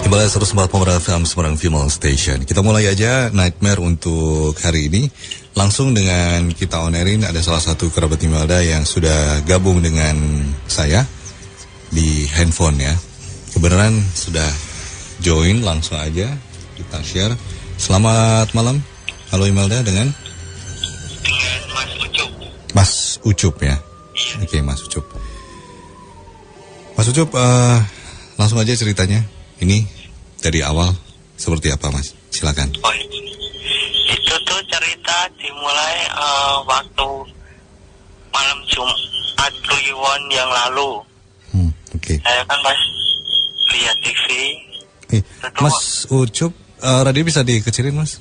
Kembali 104.4 FM Semarang Female Station. Kita mulai aja Nightmare untuk hari ini. Langsung dengan kita onerin ada salah satu kerabat Imelda yang sudah gabung dengan saya di handphone ya. Kebenaran sudah join, langsung aja kita share. Selamat malam. Halo Imelda dengan Mas Ucup. Mas Ucup ya. Oke, Mas Ucup. Mas Ucup, langsung aja ceritanya. Ini dari awal seperti apa, Mas? Silakan. Oh, itu tuh cerita dimulai waktu malam Jumat Kliwon yang lalu. Oke. Saya kan pas lihat TV. Mas Ucup, radio bisa dikecilin, Mas?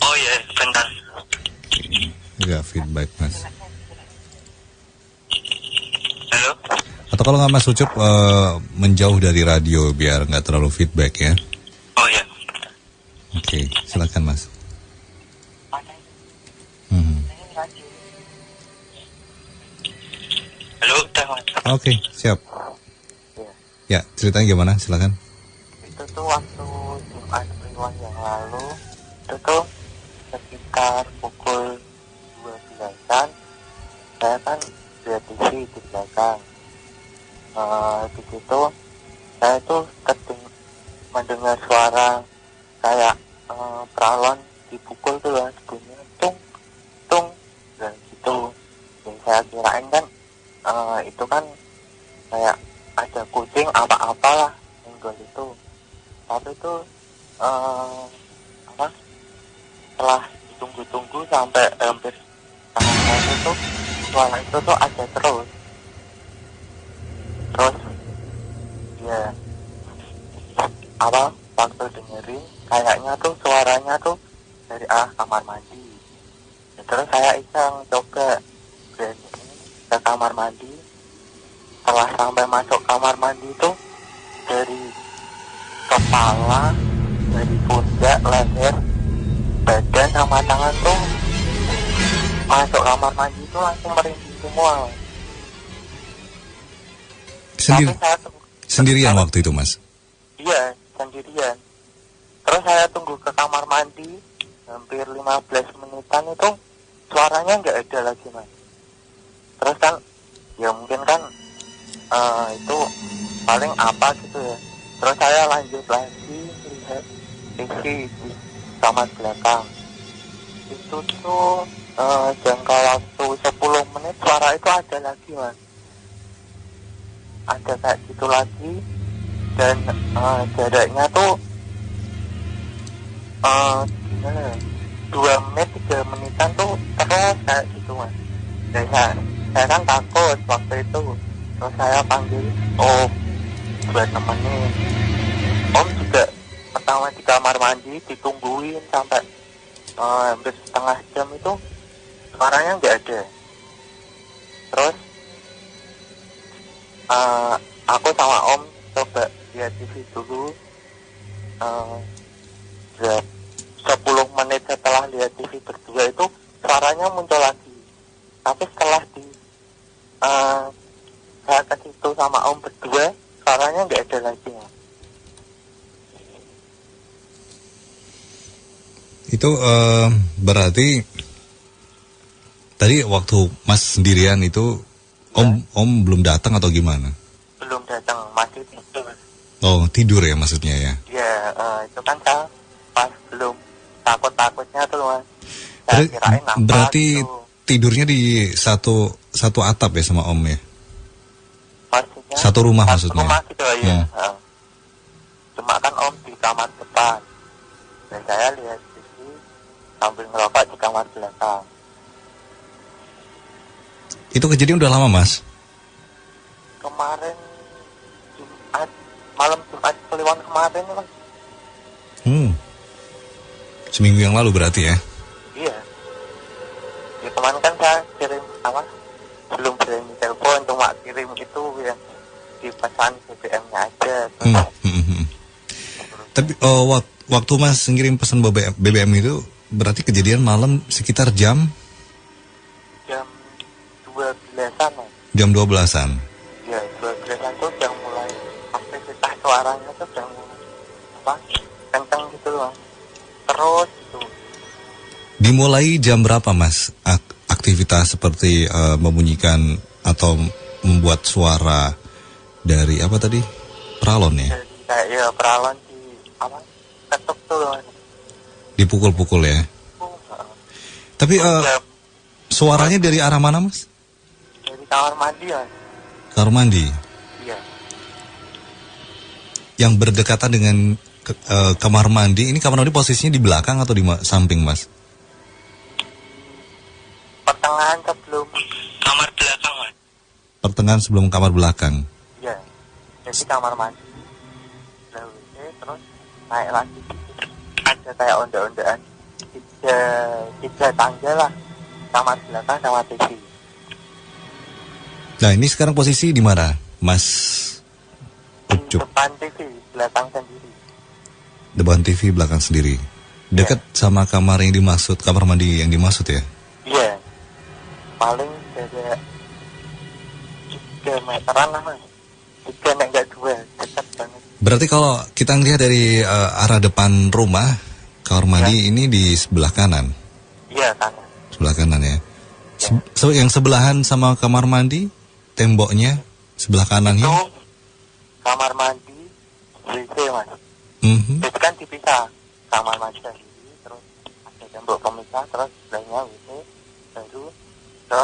Oh iya, bentar. Enggak feedback, Mas. Halo? Atau kalau nggak Mas Ucup menjauh dari radio biar nggak terlalu feedback ya. Oh iya. Oke, silakan Mas. Halo, udah Mas. Oke, siap. Ya, ceritanya gimana? Silakan. Itu tuh waktu Jumat Kliwon yang lalu, itu tuh sekitar pukul 12-an, saya kan lihat TV di belakang. Di situ saya tuh mendengar suara kayak peralon dipukul tuh lah, bunyi tung tung dan gitu. Dan saya kirain kan itu kan kayak ada kucing apa-apalah nenggol itu. Tapi itu setelah ditunggu-tunggu sampai hampir setengah jam itu suara itu tuh ada terus ya waktu dengerin kayaknya tuh suaranya tuh dari kamar mandi ya, terus saya iseng coba ke kamar mandi. Setelah sampai masuk kamar mandi tuh dari kepala, dari pundak, leher, badan sama tangan tuh masuk kamar mandi tuh langsung merinding semua. Sendirian waktu itu, Mas? Iya, sendirian. Terus saya tunggu ke kamar mandi hampir 15 menitan itu suaranya nggak ada lagi, Mas. Terus kan ya mungkin kan itu paling apa gitu ya. Terus saya lanjut lagi lihat TV di kamar belakang. Itu tuh jangka waktu 10 menit suara itu ada lagi, Mas. Ada kayak gitu lagi. Dan jaraknya tuh 2 menit 3 menitan tuh terus kayak gitu, Mas. Dan saya kan takut waktu itu. Terus saya panggil Om buat nemenin. Om juga pertama di kamar mandi ditungguin sampai hampir setengah jam itu suaranya nggak ada. Terus aku sama Om coba lihat TV dulu. 10 menit setelah lihat TV berdua itu suaranya muncul lagi. Tapi setelah saya ke situ sama Om berdua, suaranya nggak ada lagi. Itu berarti tadi waktu Mas sendirian itu Om belum datang atau gimana? Belum datang, masih tidur. Oh, tidur ya maksudnya ya? Iya, itu kan saya pas belum takut-takutnya tuh, Mas. Saya kirain apa berarti gitu. Tidurnya di satu atap ya sama Om ya? Maksudnya satu rumah maksudnya? Rumah gitu ya. Cuma kan Om di kamar depan. Dan saya lihat TV sambil ngerokok di kamar belakang. Itu kejadian udah lama, Mas? Kemarin malam Jumat Kliwon kemarin, Mas. Seminggu yang lalu berarti ya? Iya. Ya kemarin kan saya kirim belum berani telepon, cuma kirim itu yang dipesan BBM-nya aja. Tapi waktu Mas ngirim pesan BBM itu berarti kejadian malam sekitar jam 12-an, Mas. Jam 12-an? Iya, 12-an tuh udah mulai aktivitas suaranya tuh udah mulai apa kenceng gitu loh, terus gitu. Dimulai jam berapa Mas aktivitas seperti membunyikan atau membuat suara dari apa tadi? Pralon ya? Jadi kayak ya peralon di apa ketuk tuh loh. Dipukul-pukul ya. Tapi Jam suaranya dari arah mana Mas? dari kamar mandi ya. Kamar mandi. Iya. Yang berdekatan dengan kamar mandi. Ini kamar mandi posisinya di belakang atau di samping Mas? Pertengahan sebelum kamar belakang mas. Pertengahan sebelum kamar belakang. Iya. Jadi kamar mandi. Lalu terus naik lagi. Ada kayak onda-ondaan. Tiga tangga lah. Kamar belakang sama TV. Nah ini sekarang posisi di mana Mas Di Ucup? depan TV, belakang sendiri. Depan TV belakang sendiri. Dekat sama kamar yang dimaksud, kamar mandi yang dimaksud ya? Iya. Paling jarak 3 meteran lah mas. 3 nek enggak 2, dekat banget. Berarti kalau kita ngelihat dari arah depan rumah, kamar mandi ini di sebelah kanan. Iya kan. Sebelah kanan ya. Yang sebelahan sama kamar mandi, temboknya sebelah kanannya. Itu kamar mandi WC mas. Mhm. Itu kan dipisah. Kamar mandi sendiri, terus ada tembok pemisah, terus sebelahnya WC, baru ke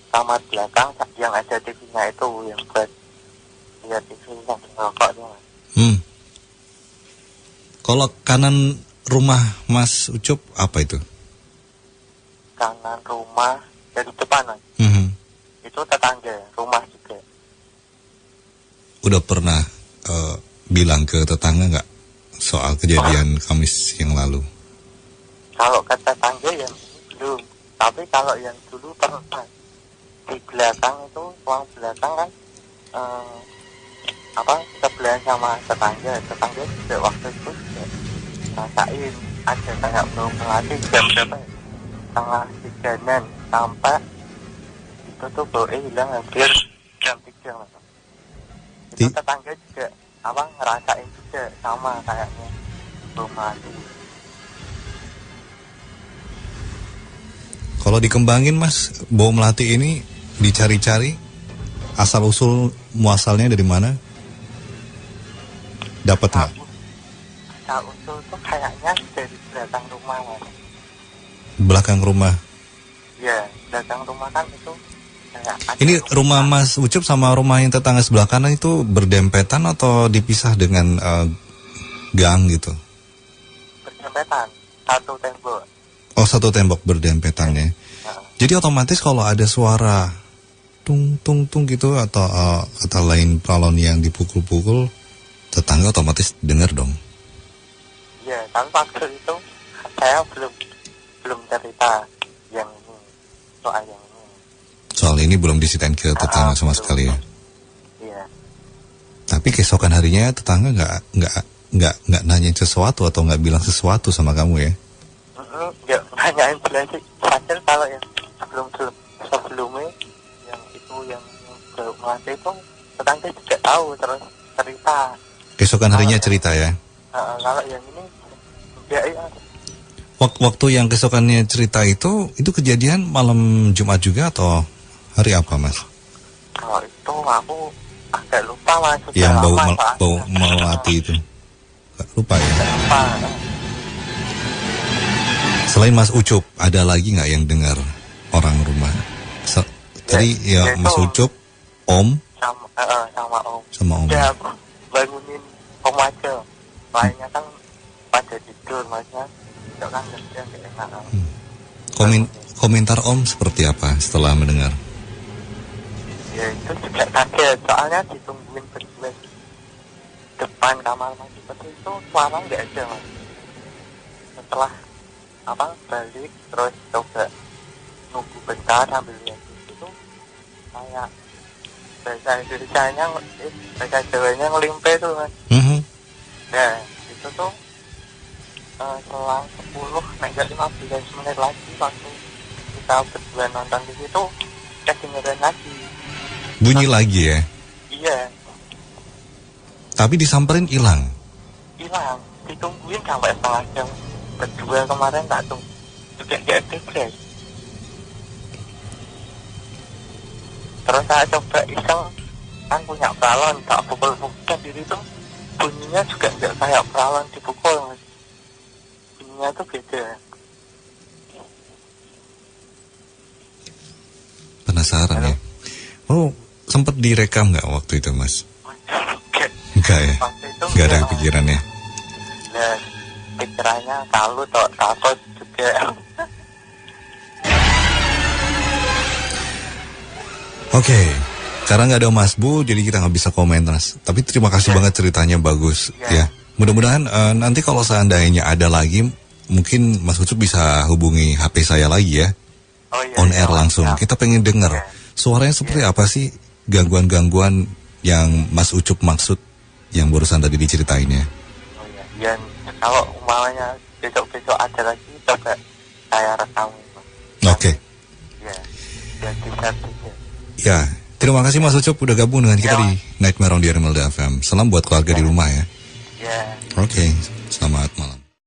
kamar belakang yang ada TV-nya itu yang buat lihat TV yang rokok itu mas. Kalau kanan rumah Mas Ucup apa itu? Kanan rumah dari depan mas. Mhm. Itu tetangga rumah juga. Udah pernah bilang ke tetangga nggak soal kejadian Kamis yang lalu? Kalau ke tetangga yang belum, tapi kalau yang dulu pernah di belakang itu, ruang belakang kan apa sebelahan sama tetangga juga waktu itu juga rasain ada kayak bau melati jam berapa ya? Setengah 3-an sampai itu tuh bau hilang hampir jam 3 mas. Itu tetangga juga apa ngerasain juga sama kayaknya bau melati. Kalau dikembangin Mas, bau melati ini dicari-cari asal usul muasalnya dari mana? Dapat nggak? Asal usul tuh kayaknya dari belakang rumah mas. Belakang rumah. Ya belakang rumah kan itu kayak ada Ini rumah Mas Ucup sama rumah yang tetangga sebelah kanan itu berdempetan atau dipisah dengan gang gitu? berdempetan satu tembok. Oh, satu tembok berdempetan ya. Jadi otomatis kalau ada suara tung tung tung gitu atau lain pralon yang dipukul-pukul, tetangga otomatis dengar dong. Ya tapi waktu itu saya belum cerita yang ini soal yang ini. Soal ini belum diceritain ke tetangga sama sekali ya. Iya. Tapi keesokan harinya tetangga nggak nanyain sesuatu atau nggak bilang sesuatu sama kamu ya? Nggak nanyain sih. Sadar kalau yang sebelumnya yang itu yang baru melati itu tetangga juga tahu terus cerita. Keesokan harinya cerita ya? Kalau yang ini ya iya. Waktu yang keesokannya cerita itu kejadian malam Jumat juga atau hari apa Mas? Kalau itu aku agak lupa mas. Yang Sudah bau lama, melati itu? Gak lupa ya? lupa. Selain Mas Ucup, ada lagi nggak yang dengar orang rumah? Tadi ya Mas Ucup, Om, sama Om. sama Om. Ya aku bangunin Om aja. Lainnya kan pada tidur masnya. Itu kan kerja nggak enak. Komentar Om seperti apa setelah mendengar? Ya itu juga kaget. Soalnya ditungguin berdua di depan kamar mandi itu suara nggak ada mas. Setelah balik terus coba nunggu bentar sambil lihat itu kayak bahasa Indonesianya bahasa Jawanya ngelimpe tuh mas. Nah itu tuh selang 10 enggak 15 menit lagi waktu kita berdua nonton di situ kedengeran lagi Bunyi lagi ya? Iya. Tapi disamperin hilang? hilang, ditungguin sampai setengah jam berdua kemarin tak tunggu juga nggak aktif. Terus saya coba iseng, kan punya balon, tak pukul-pukul diri tuh bunyinya juga nggak kayak balon dipukul, Mas. Bunyinya tuh beda. Penasaran ya. Oh, sempat direkam nggak waktu itu, Mas? Enggak ya? Waktu itu Enggak ada kepikiran ya? Nah, pikirannya kalau takut juga. Oke, karena nggak ada Mas Bu, jadi kita nggak bisa komen, Mas. Tapi terima kasih banget ceritanya, bagus ya. Mudah-mudahan nanti kalau seandainya ada lagi, mungkin Mas Ucup bisa hubungi HP saya lagi ya. Oh, iya, On air langsung. Ya. Kita pengen denger suaranya seperti apa sih, gangguan-gangguan yang Mas Ucup maksud yang barusan tadi diceritainnya. Oh iya, ya, kalau umpamanya besok-besok ada lagi, coba saya rekam. Oke. Ya, jadi servisnya. Ya, terima kasih Mas Ucup udah gabung dengan kita di Nightmare on the Armelda FM. Salam buat keluarga di rumah ya. Ya. Oke, selamat malam.